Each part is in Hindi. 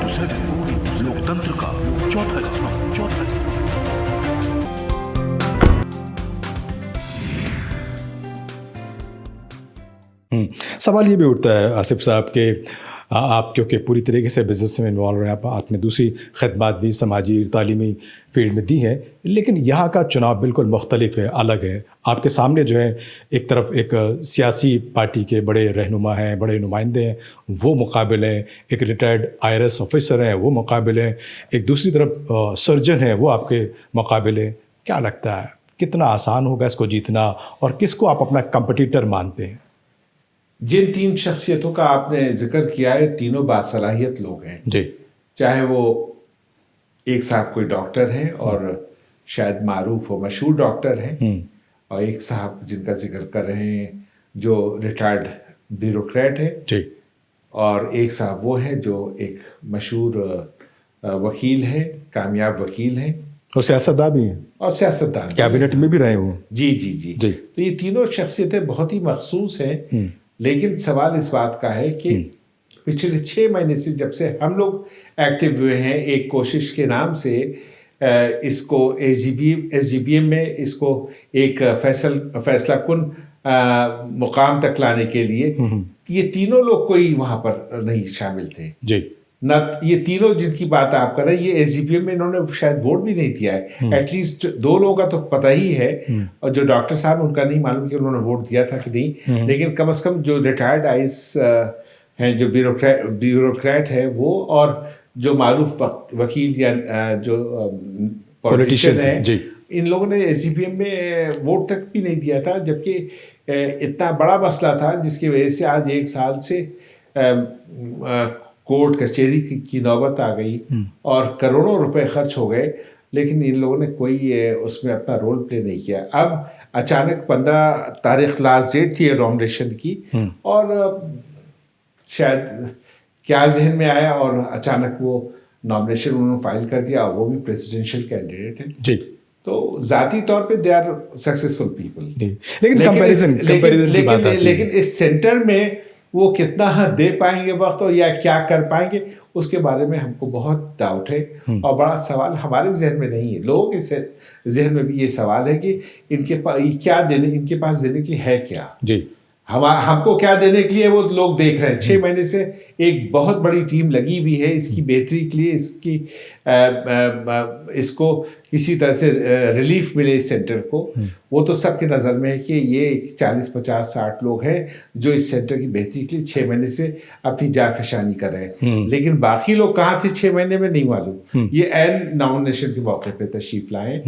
7 लोकतंत्र का चौथा स्तंभ। सवाल ये भी उठता है आसिफ साहब के आप क्योंकि पूरी तरीके से बिज़नेस में इन्वॉल्व हैं, आपने दूसरी खदमात भी समाजी तालीमी फील्ड में दी हैं, लेकिन यहाँ का चुनाव बिल्कुल मुख्तलिफ है, अलग है। आपके सामने जो है एक तरफ एक सियासी पार्टी के बड़े रहनुमा हैं, बड़े नुमाइंदे हैं, वो मुकाबिल हैं, एक रिटायर्ड IRS ऑफिसर हैं, वो मुकाबिल हैं, एक दूसरी तरफ सर्जन है, वो आपके मुकाबिल हैं। क्या लगता है कितना आसान होगा इसको जीतना और किसको आप अपना कंपटीटर मानते हैं? जिन तीन शख्सियतों का आपने जिक्र किया है, तीनों बासलाहियत लोग हैं जी। चाहे वो एक साहब कोई डॉक्टर हैं और शायद मारूफ और मशहूर डॉक्टर हैं, और एक साहब जिनका जिक्र कर रहे हैं जो रिटायर्ड ब्यूरोक्रेट है जी, और एक साहब वो हैं जो एक मशहूर वकील हैं, कामयाब वकील हैं और सियासतदान भी हैं और सियासतदान, कैबिनेट में भी रहे हुए। जी जी जी जी। तो ये तीनों शख्सियतें बहुत ही मखसूस हैं। लेकिन सवाल इस बात का है कि पिछले 6 महीने से जब से हम लोग एक्टिव हुए हैं एक कोशिश के नाम से, इसको SGBM में इसको एक फैसला कुन मुकाम तक लाने के लिए, ये तीनों लोग कोई वहाँ पर नहीं शामिल थे जी। न ये तीनों जिनकी बात आप कर रहे हैं, ये SGPM में इन्होंने शायद वोट भी नहीं दिया है। एटलीस्ट 2 लोगों का तो पता ही है, और जो डॉक्टर साहब उनका नहीं मालूम कि उन्होंने वोट दिया था कि नहीं, लेकिन कम से कम जो रिटायर्ड IAS हैं, जो ब्यूरोक्रेट है वो, और जो मारूफ वकील या जो पॉलिटिशियन है, इन लोगों ने SGPM में वोट तक भी नहीं दिया था, जबकि इतना बड़ा मसला था जिसकी वजह से आज 1 साल से कोर्ट कचहरी की नौबत आ गई और करोड़ों रुपए खर्च हो गए, लेकिन इन लोगों ने कोई उसमें अपना रोल प्ले नहीं किया। अब अचानक 15 तारीख लास्ट डेट थी नॉमिनेशन की, और शायद क्या जहन में आया और अचानक वो नॉमिनेशन उन्होंने फाइल कर दिया, वो भी प्रेसिडेंशियल कैंडिडेट है जी। तो जाती तौर पे दे आर सक्सेसफुल पीपल, लेकिन इस सेंटर में वो कितना दे पाएंगे वक्त, और या क्या कर पाएंगे, उसके बारे में हमको बहुत डाउट है। और बड़ा सवाल हमारे जहन में नहीं है, लोगों के जहन में भी ये सवाल है कि इनके पास देने के लिए है क्या जी। हमको क्या देने के लिए वो लोग देख रहे हैं। 6 महीने से एक बहुत बड़ी टीम लगी हुई है इसकी बेहतरी के लिए, इसको किसी तरह से रिलीफ मिले इस सेंटर को। वो तो सबके नज़र में है कि ये 40, 50, 60 लोग हैं जो इस सेंटर की बेहतरी के लिए 6 महीने से अपनी जाफशानी कर रहे हैं, लेकिन बाकी लोग कहाँ थे 6 महीने में नहीं मालूम। ये एन नॉमिनेशन के मौके पे तशरीफ लाए,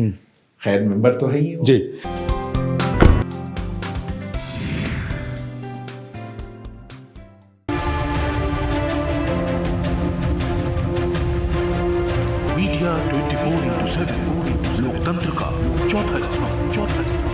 खैर मेंबर तो है ही जी। मीडिया 24/7 लोकतंत्र का चौथा स्तंभ।